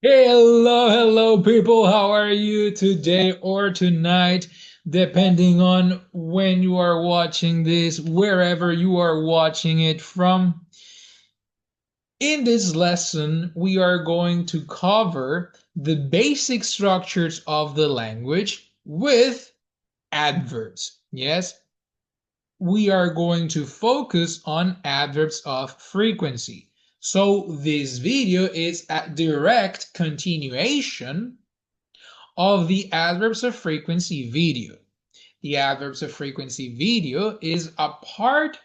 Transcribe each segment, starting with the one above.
Hello, people. How are you today or tonight? Depending on when you are watching this, wherever you are watching it from. In this lesson, we are going to cover the basic structures of the language with adverbs. Yes, we are going to focus on adverbs of frequency. So this video is a direct continuation of the adverbs of frequency video. The adverbs of frequency video is a part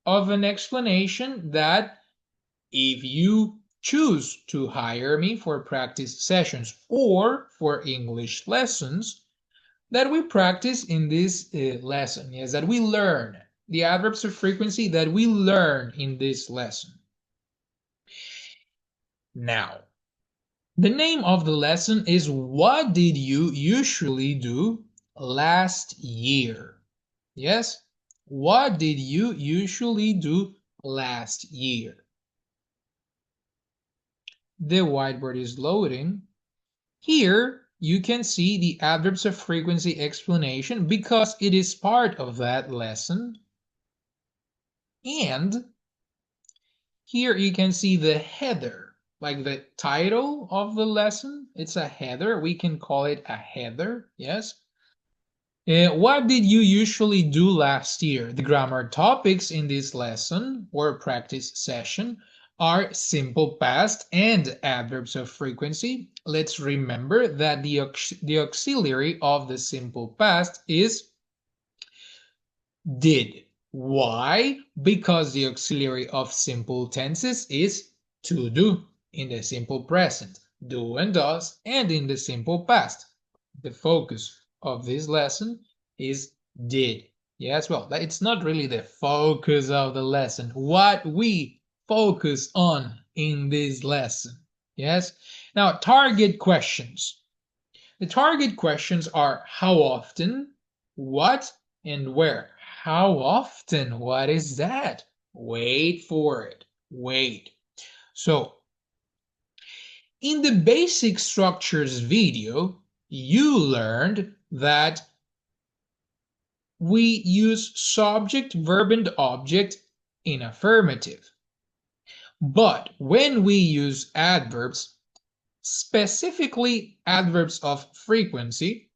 of an explanation that if you choose to hire me for practice sessions or for English lessons, that we practice in this lesson, yes, that we learn the adverbs of frequency that we learn in this lesson. Now, the name of the lesson is What Did You Usually Do Last Year? Yes? What did you usually do last year? The whiteboard is loading. Here you can see the adverbs of frequency explanation because it is part of that lesson. And here you can see the header, like the title of the lesson. It's a header. We can call it a header. Yes. What did you usually do last year? The grammar topics in this lesson or practice session are simple past and adverbs of frequency. Let's remember that the auxiliary of the simple past is did. Why? Because the auxiliary of simple tenses is to do in the simple present, do and does, and in the simple past. The focus of this lesson is did. Yes, well, it's not really the focus of the lesson. What we focus on in this lesson. Yes? Now, target questions. The target questions are how often, what, and where. How often? What is that? Wait for it. Wait. So, in the basic structures video, you learned that we use subject, verb, and object in affirmative. But when we use adverbs, specifically adverbs of frequency,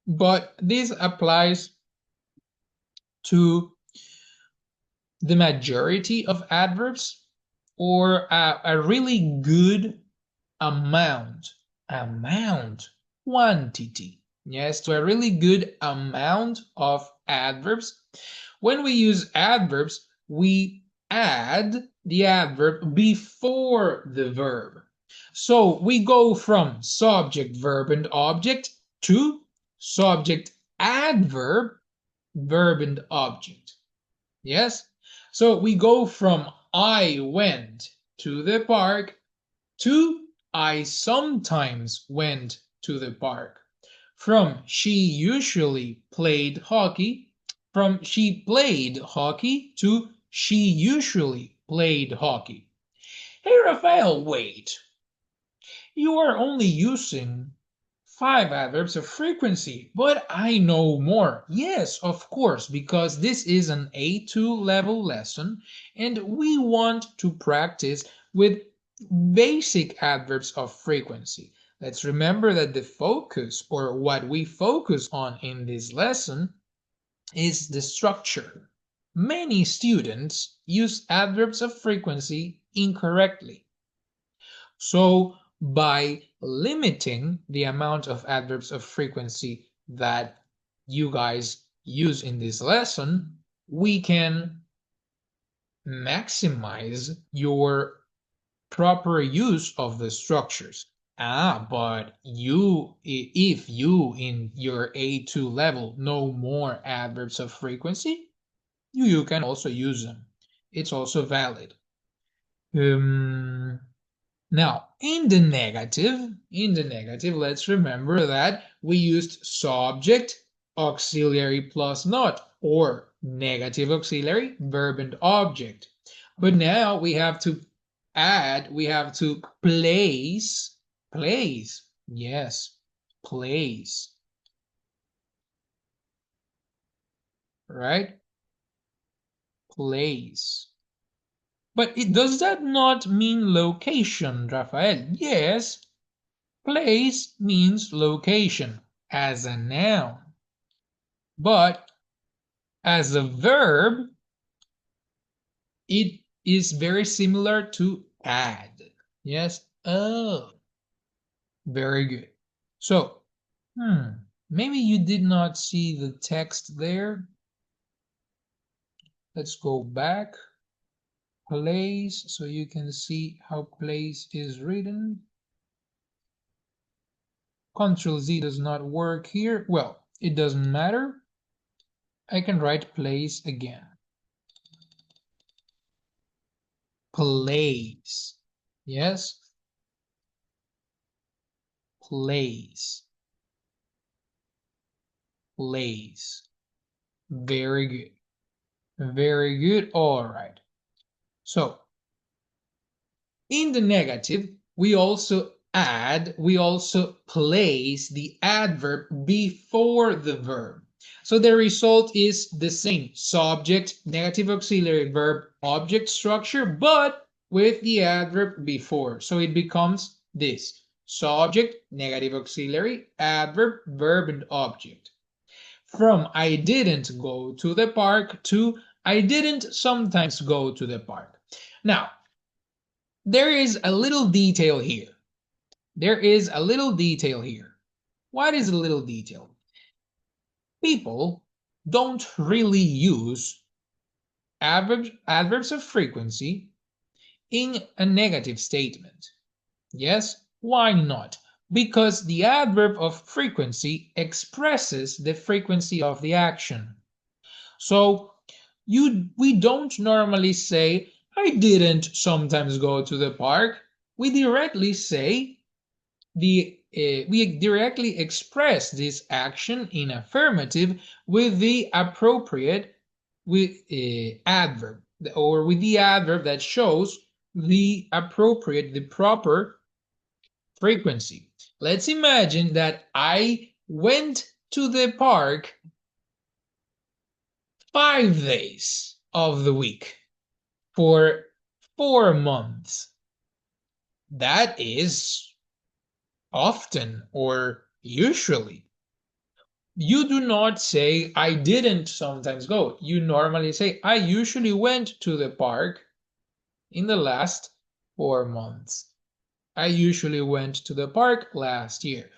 but this applies to the majority of adverbs or a really good amount, quantity. Yes, to a really good amount of adverbs. When we use adverbs, we add the adverb before the verb. So we go from subject, verb, and object to subject, adverb, verb, and object. Yes? So we go from I went to the park to I sometimes went to the park. From she usually played hockey, from she played hockey to she usually played hockey. Hey, Rafael, wait. You are only using 5 adverbs of frequency, but I know more. Yes, of course, because this is an A2 level lesson and we want to practice with basic adverbs of frequency. Let's remember that the focus or what we focus on in this lesson is the structure. Many students use adverbs of frequency incorrectly. So by limiting the amount of adverbs of frequency that you guys use in this lesson, we can maximize your proper use of the structures. But if you in your A2 level know more adverbs of frequency, you can also use them. It's also valid. Now, in the negative, let's remember that we used subject, auxiliary plus not, or negative auxiliary, verb and object. But now we have to add, we have to place plays. Yes, plays. Right? Plays. But does that not mean location, Rafael? Yes, place means location as a noun. But as a verb, it is very similar to add. Yes? Oh, very good. So, maybe you did not see the text there. Let's go back. Place, so you can see how place is written. Control Z does not work here. Well, it doesn't matter. I can write place again. Place. Yes. Place. Place. Very good. Very good. All right. So in the negative, we also place the adverb before the verb. So the result is the same. Subject, negative auxiliary verb, object structure, but with the adverb before. So it becomes this. Subject, negative auxiliary, adverb, verb, and object. From I didn't go to the park to I didn't sometimes go to the park. Now, there is a little detail here. There is a little detail here. What is a little detail? People don't really use adverbs of frequency in a negative statement. Yes? Why not? Because the adverb of frequency expresses the frequency of the action. So we don't normally say, I didn't sometimes go to the park. We directly say, we directly express this action in affirmative with the appropriate adverb, or with the adverb that shows the proper frequency. Let's imagine that I went to the park 5 days of the week for 4 months. That is often or usually. You do not say, I didn't sometimes go. You normally say, I usually went to the park in the last 4 months. I usually went to the park last year.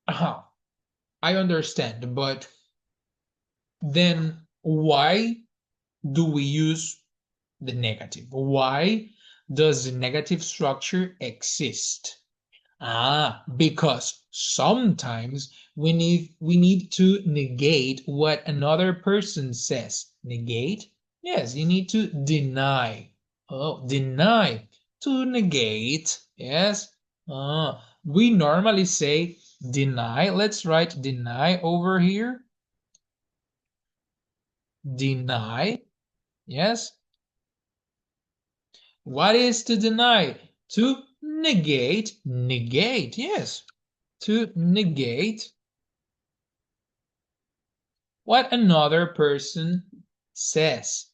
I understand, but then why do we use the negative? Why does the negative structure exist? Because sometimes we need to negate what another person says. Negate? Yes, you need to deny. Oh, deny. To negate. Yes. We normally say deny. Let's write deny over here. Deny. Yes. What is to deny? To negate. Negate. Yes. To negate what another person says.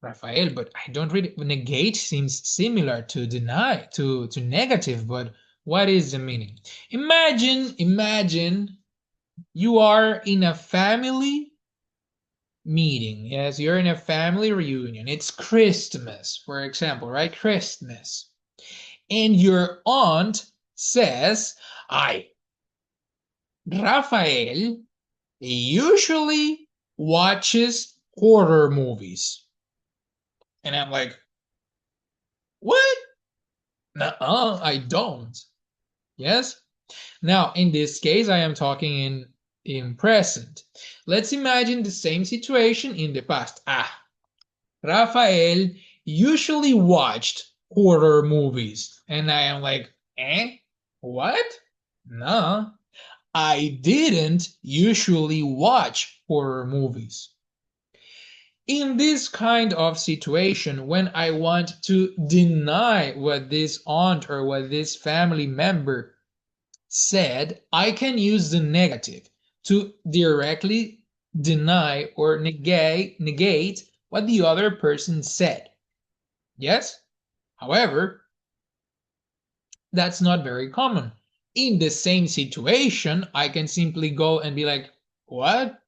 Rafael, but I don't really negate seems similar to deny, to negative, but what is the meaning? Imagine you are in a family meeting. Yes, you're in a family reunion. It's Christmas, for example, right? Christmas. And your aunt says, I, Rafael, usually watches horror movies. And I'm like, what? Nuh-uh, I don't. Yes? Now, in this case, I am talking in present. Let's imagine the same situation in the past. Rafael usually watched horror movies. And I am like, what? No, I didn't usually watch horror movies. In this kind of situation, when I want to deny what this aunt or what this family member said, I can use the negative to directly deny or negate what the other person said. Yes? However, that's not very common. In the same situation, I can simply go and be like, what?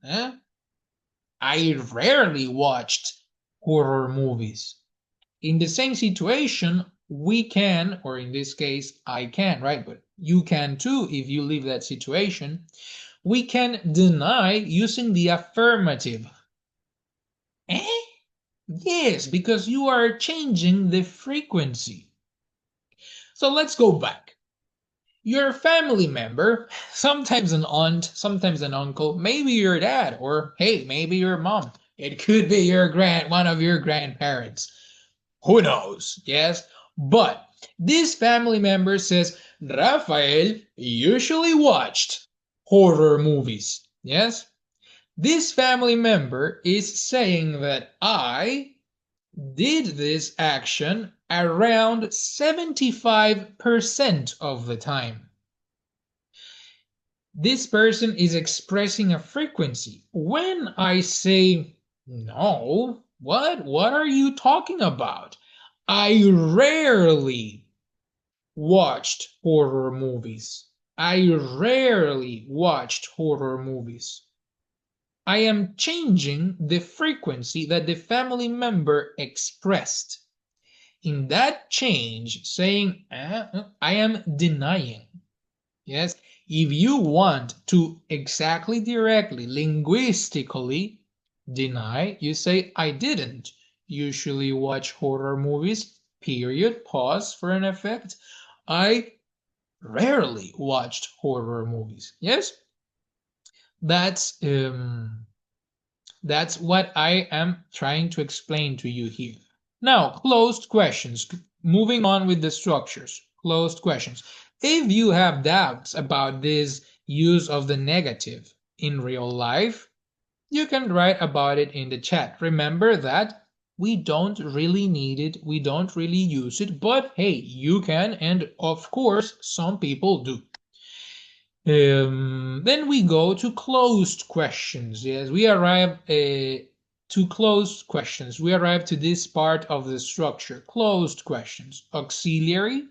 I rarely watched horror movies. In the same situation, we can, or in this case, I can, right? But you can too if you leave that situation. We can deny using the affirmative. Eh? Yes, because you are changing the frequency. So let's go back. Your family member, sometimes an aunt, sometimes an uncle, maybe your dad, or hey, maybe your mom. It could be one of your grandparents. Who knows? Yes. But this family member says, Rafael usually watched horror movies. Yes. This family member is saying that I did this action around 75% of the time. This person is expressing a frequency. When I say, no, what are you talking about? I rarely watched horror movies. I rarely watched horror movies. I am changing the frequency that the family member expressed. In that change, saying, I am denying. Yes, if you want to exactly, directly, linguistically deny, you say, I didn't usually watch horror movies, period, pause for an effect. I rarely watched horror movies. Yes, that's um, that's what I am trying to explain to you here. Now, closed questions. Moving on with the structures. Closed questions. If you have doubts about this use of the negative in real life, you can write about it in the chat. Remember that we don't really need it, we don't really use it, but hey, you can, and of course, some people do. Then we go to closed questions. Yes, we arrive to closed questions. We arrive to this part of the structure. Closed questions. Auxiliary.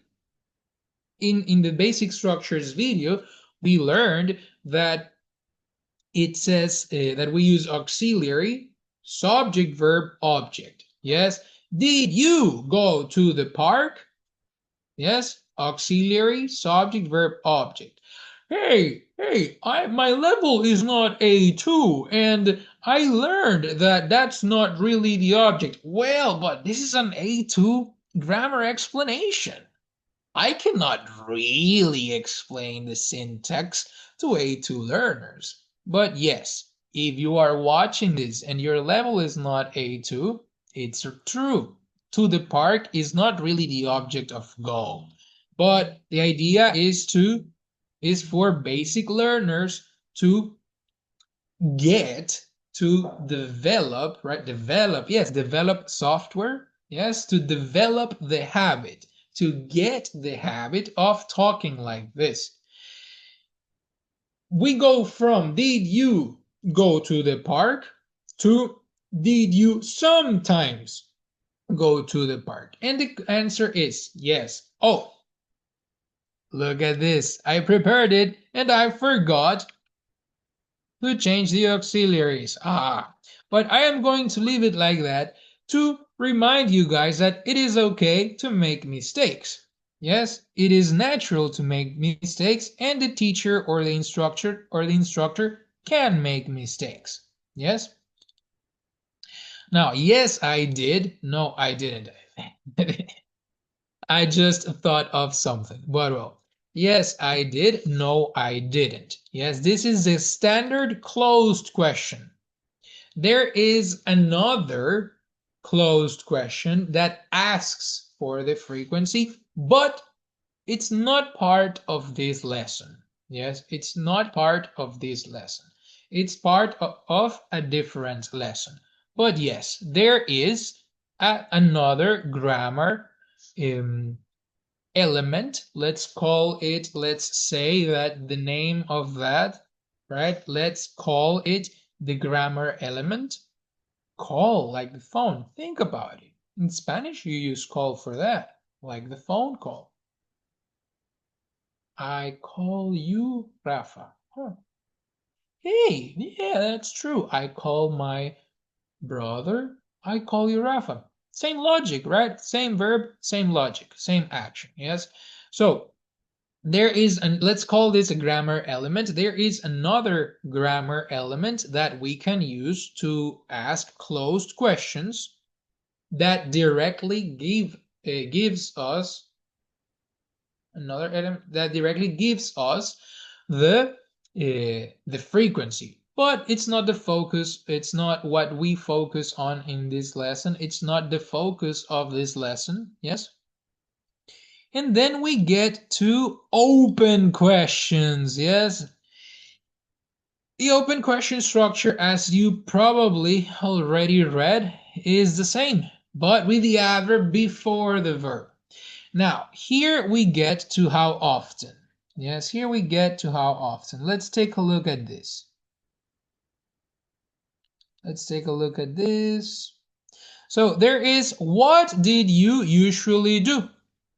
In the basic structures video, we learned that it says that we use auxiliary, subject, verb, object. Yes. Did you go to the park? Yes. Auxiliary, subject, verb, object. Hey, my level is not A2, and I learned that that's not really the object. Well, but this is an A2 grammar explanation. I cannot really explain the syntax to A2 learners. But yes, if you are watching this and your level is not A2, it's true. To the park is not really the object of go. But the idea is for basic learners to get to develop, right? Develop software. Yes, to develop the habit, to get the habit of talking like this. We go from did you go to the park to did you sometimes go to the park? And the answer is yes. Oh, look at this. I prepared it and I forgot to change the auxiliaries. But I am going to leave it like that to remind you guys that it is okay to make mistakes. Yes, it is natural to make mistakes, and the teacher or the instructor can make mistakes. Yes? Now, yes, I did. No, I didn't. I just thought of something. But well, yes, I did. No, I didn't. Yes, this is the standard closed question. There is another closed question that asks for the frequency, but it's not part of this lesson. Yes, it's not part of this lesson. It's part of a different lesson. But yes, there is another grammar element. Let's call it, let's say that the name of that, right? Let's call it the grammar element. Call, like the phone. Think about it. In Spanish, you use call for that, like the phone call. I call you Rafa. Huh. Hey, yeah, that's true. I call my brother. I call you Rafa. Same logic, right? Same verb, same logic, same action. Yes. So there is an, let's call this a grammar element. There is another grammar element that we can use to ask closed questions that directly gives us another element that directly gives us the frequency, but it's not the focus. It's not what we focus on in this lesson. It's not the focus of this lesson. Yes. And then we get to open questions. Yes. The open question structure, as you probably already read, is the same, but with the adverb before the verb. Now, here we get to how often. Yes, here we get to how often. Let's take a look at this. Let's take a look at this. So there is, what did you usually do?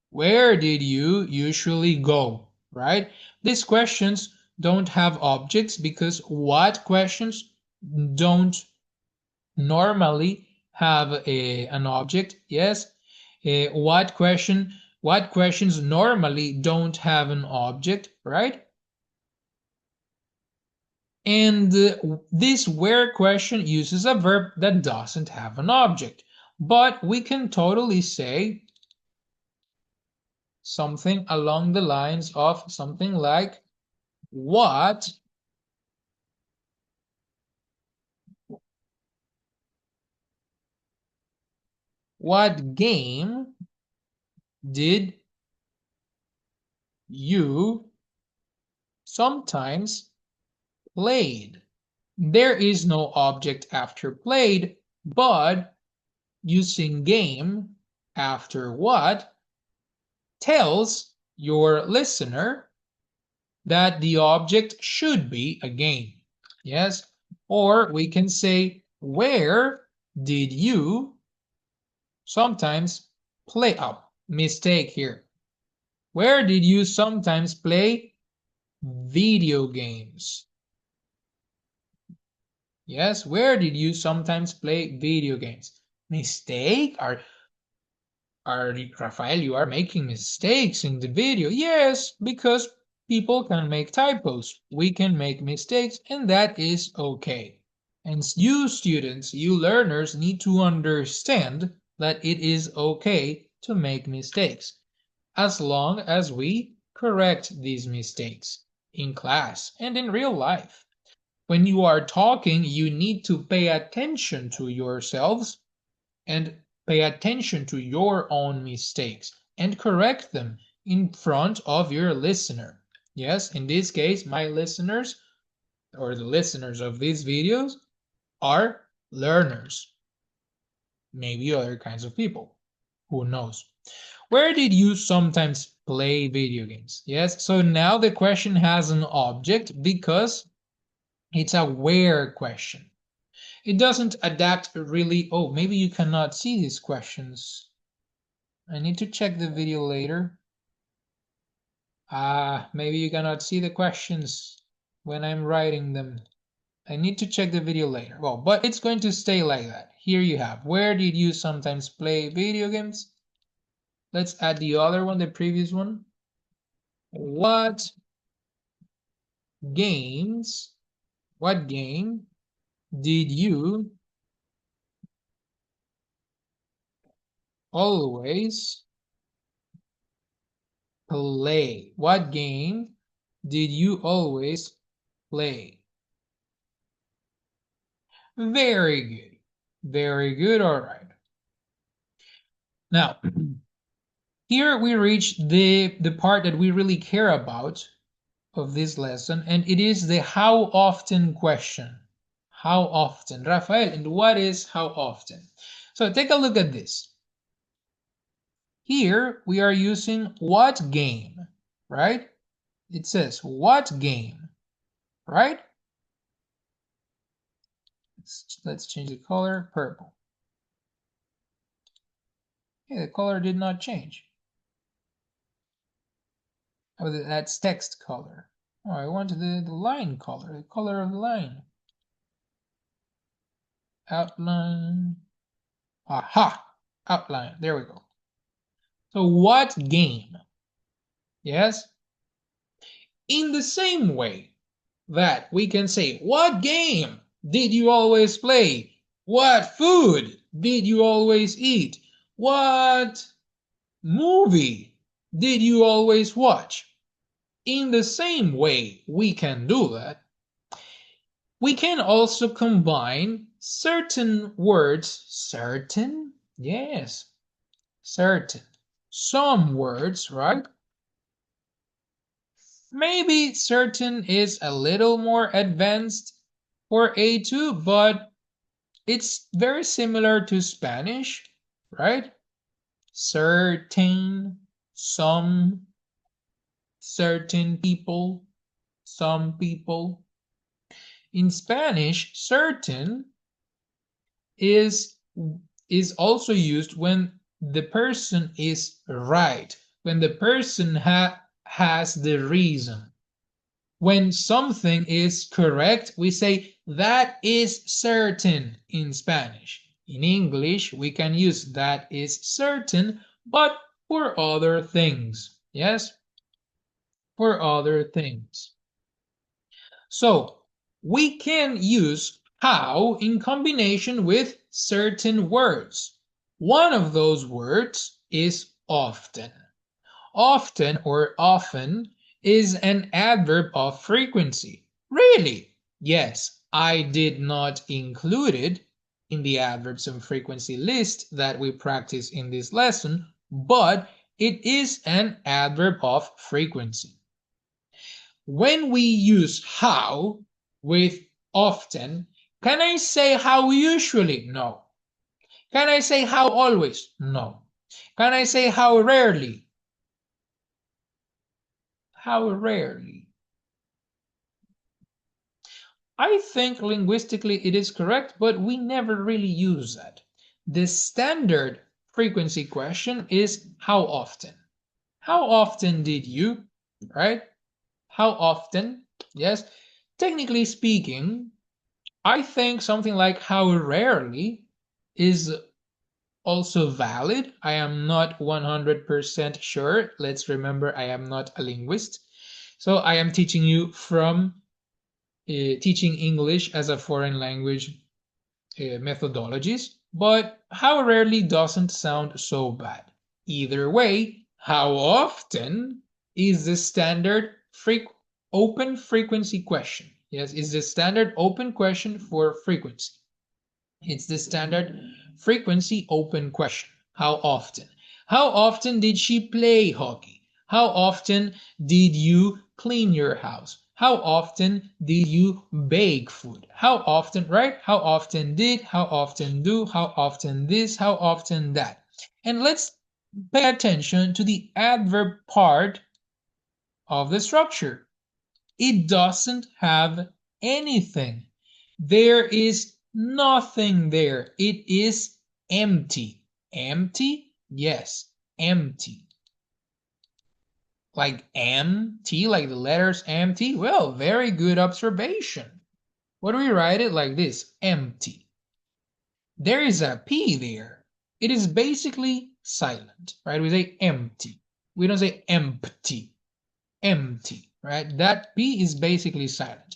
Where did you usually go? Right? These questions don't have objects because what questions don't normally have an object. Yes. What questions normally don't have an object, right? And this where question uses a verb that doesn't have an object. But we can totally say something along the lines of something like, what game did you sometimes played? There is no object after played, but using game after what tells your listener that the object should be a game. Yes? Or we can say, where did you sometimes play? Oh, mistake here. Where did you sometimes play video games? Yes, where did you sometimes play video games? Mistake? Rafael, you are making mistakes in the video. Yes, because people can make typos. We can make mistakes, and that is okay. And you students, you learners need to understand that it is okay to make mistakes, as long as we correct these mistakes in class and in real life. When you are talking, you need to pay attention to yourselves and pay attention to your own mistakes and correct them in front of your listener. Yes, in this case, my listeners or the listeners of these videos are learners. Maybe other kinds of people. Who knows? Where did you sometimes play video games? Yes, so now the question has an object because it's a where question. It doesn't adapt really. Oh, maybe you cannot see these questions. I need to check the video later. Maybe you cannot see the questions when I'm writing them. I need to check the video later. Well, but it's going to stay like that. Here you have, where did you sometimes play video games? Let's add the other one, the previous one. What games, what game did you always play? What game did you always play? Very good. Very good. All right. Now, here we reach the part that we really care about of this lesson, and it is the how often question. How often? Rafael, and what is how often? So take a look at this. Here we are using what game, right? It says what game, right? Let's change the color, purple. Okay, the color did not change. Oh, that's text color. Oh, I wanted the line color, the color of the line. Outline. Aha! Outline. There we go. So what game? Yes? In the same way that we can say, what game did you always play? What food did you always eat? What movie did you always watch? In the same way we can do that, we can also combine certain words. Certain? Yes, certain. Some words, right? Maybe certain is a little more advanced for A2, but it's very similar to Spanish, right? Certain, some, certain people, some people. In Spanish, certain is also used when the person is right, when the person has the reason. When something is correct, we say that is certain in Spanish. In English, we can use that is certain, but for other things. Yes? For other things. So, we can use how in combination with certain words. One of those words is often. Often or often is an adverb of frequency. Really? Yes, I did not include it in the adverbs of frequency list that we practice in this lesson, but it is an adverb of frequency. When we use how with often, can I say how usually? No. Can I say how always? No. Can I say how rarely? How rarely? I think linguistically it is correct, but we never really use that. The standard frequency question is how often? How often did you, right? How often? Yes. Technically speaking, I think something like how rarely is also valid. I am not 100% sure. Let's remember I am not a linguist. So I am teaching you from teaching English as a foreign language methodologies, but how rarely doesn't sound so bad. Either way, how often is the standard open frequency question? Yes, is the standard open question for frequency. It's the standard frequency open question. How often? How often did she play hockey? How often did you clean your house? How often did you bake food? How often, right? How often did, how often do, how often this, how often that. And let's pay attention to the adverb part of the structure. It doesn't have anything. There is nothing there. It is empty. Empty? Yes, empty. Like MT, like the letters MT? Well, very good observation. What do we write it like this? Empty. There is a P there. It is basically silent, right? We say empty. We don't say empty. Empty, right? That P is basically silent.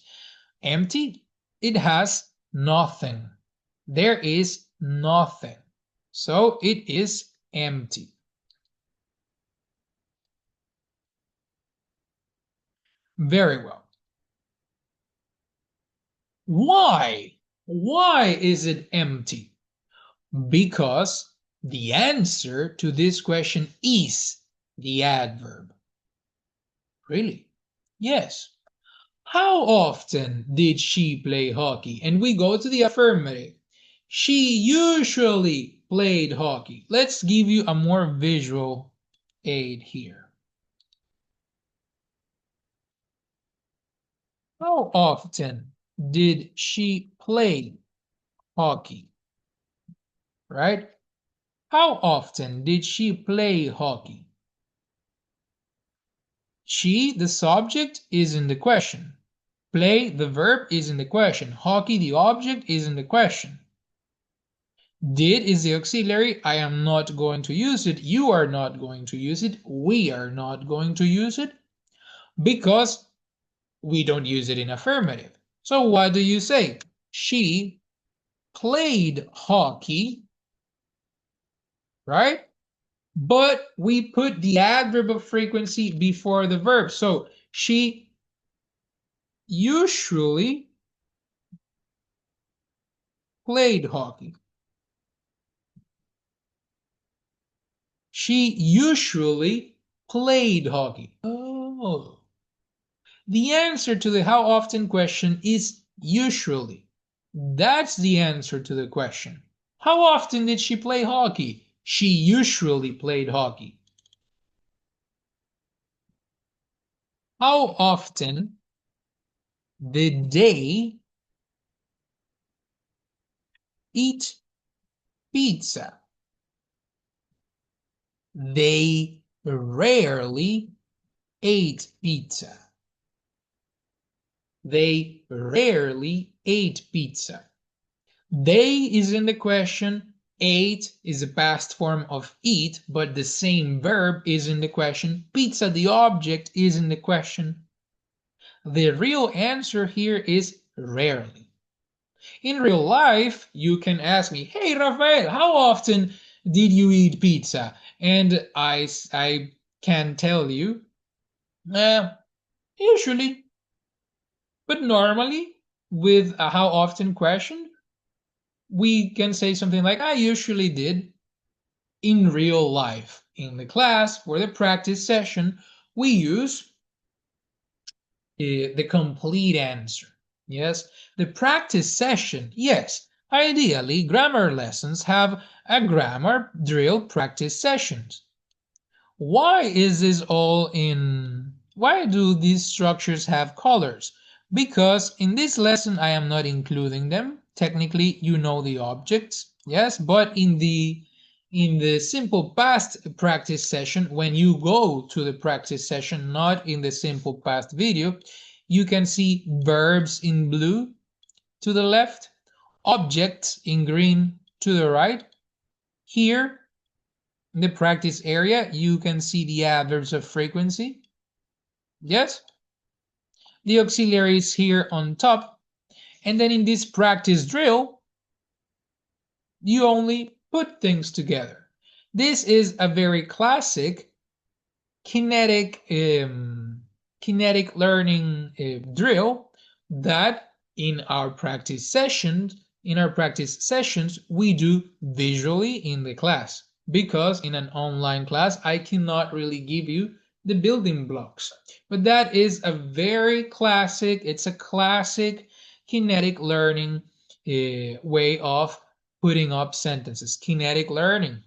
Empty, it has nothing. There is nothing. So it is empty. Very well. Why? Why is it empty? Because the answer to this question is the adverb. Really? Yes. How often did she play hockey? And we go to the affirmative. She usually played hockey. Let's give you a more visual aid here. How often did she play hockey? Right? How often did she play hockey? She, the subject, is in the question. Play, the verb, is in the question. Hockey, the object, is in the question. Did is the auxiliary. I am not going to use it. You are not going to use it. We are not going to use it because we don't use it in affirmative. So what do you say? She played hockey, right? But we put the adverb of frequency before the verb. So she usually played hockey. She usually played hockey. Oh. The answer to the how often question is usually. That's the answer to the question. How often did she play hockey? She usually played hockey. How often did they eat pizza? They rarely ate pizza. They rarely ate pizza. They is in the question. Ate is a past form of eat, but the same verb is in the question. Pizza, the object, is in the question. The real answer here is rarely. In real life, you can ask me, hey, Rafael, how often did you eat pizza? And I can tell you, usually, but normally, with a how often question, we can say something like, I usually did. In real life. In the class, for the practice session, we use the complete answer. Yes, the practice session, yes. Ideally, grammar lessons have a grammar drill practice sessions. Why is this all in? Why do these structures have colors? Because in this lesson I am not including them. Technically, you know the objects, yes, but in the simple past practice session, when you go to the practice session, not in the simple past video, you can see verbs in blue to the left, objects in green to the right. Here in the practice area, you can see the adverbs of frequency. Yes? The auxiliaries here on top. And then in this practice drill, you only put things together. This is a very classic kinetic learning drill that in our practice sessions we do visually in the class, because in an online class I cannot really give you the building blocks. But that is a very classic, it's a classic kinetic learning way of putting up sentences. Kinetic learning.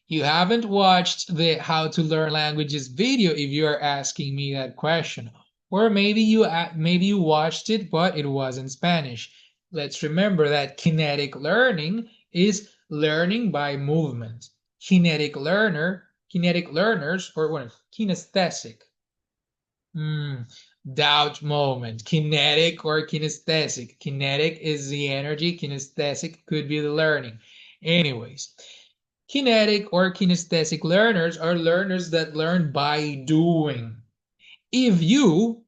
You haven't watched the How to Learn Languages video if you are asking me that question. Or maybe you watched it, but it was in Spanish. Let's remember that kinetic learning is learning by movement. Kinetic learners, or what? Kinesthetic. Doubt moment. Kinetic or kinesthetic? Kinetic is the energy. Kinesthetic could be the learning. Anyways, kinetic or kinesthetic learners are learners that learn by doing. If you,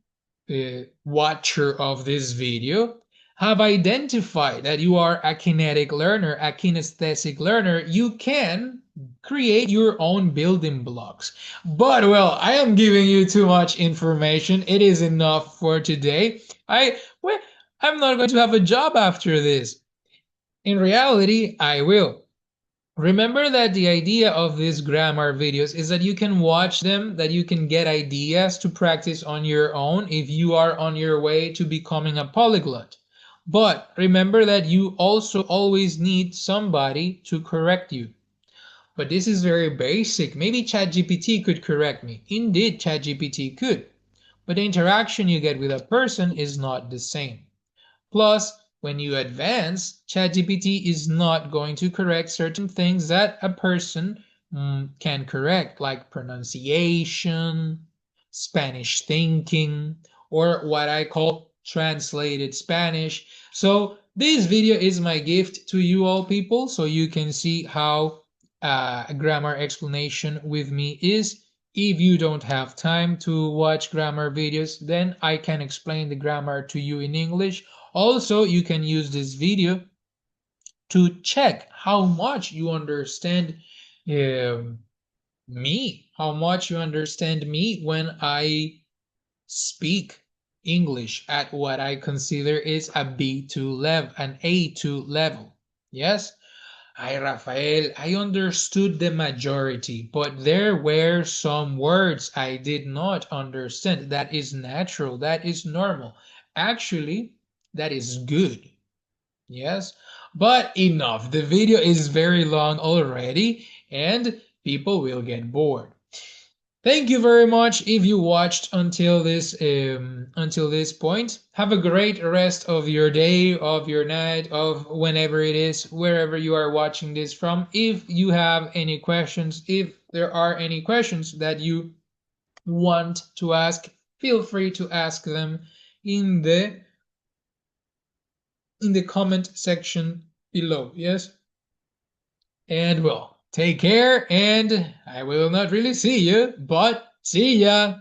watcher of this video, have identified that you are a kinetic learner, a kinesthetic learner, you can create your own building blocks. But well, I am giving you too much information. It is enough for today. I'm not going to have a job after this. In reality, I will. Remember that the idea of these grammar videos is that you can watch them, that you can get ideas to practice on your own if you are on your way to becoming a polyglot. But remember that you also always need somebody to correct you. But this is very basic. Maybe ChatGPT could correct me. Indeed, ChatGPT could. But the interaction you get with a person is not the same. Plus, when you advance, ChatGPT is not going to correct certain things that a person can correct, like pronunciation, Spanish thinking, or what I call translated Spanish. So this video is my gift to you all people, so you can see how a grammar explanation with me is. If you don't have time to watch grammar videos, then I can explain the grammar to you in English. Also, you can use this video to check how much you understand um, me, how much you understand me when I speak English at what I consider is a B2 level, an A2 level. Yes? Hi, Rafael. I understood the majority, but there were some words I did not understand. That is natural. That is normal. Actually, that is good. Yes, but enough. The video is very long already and people will get bored. Thank you very much if you watched until this point. Have a great rest of your day, of your night, of whenever it is, wherever you are watching this from. If you have any questions, if there are any questions that you want to ask, feel free to ask them in the comment section below. Yes? And well, take care and I will not really see you, but see ya.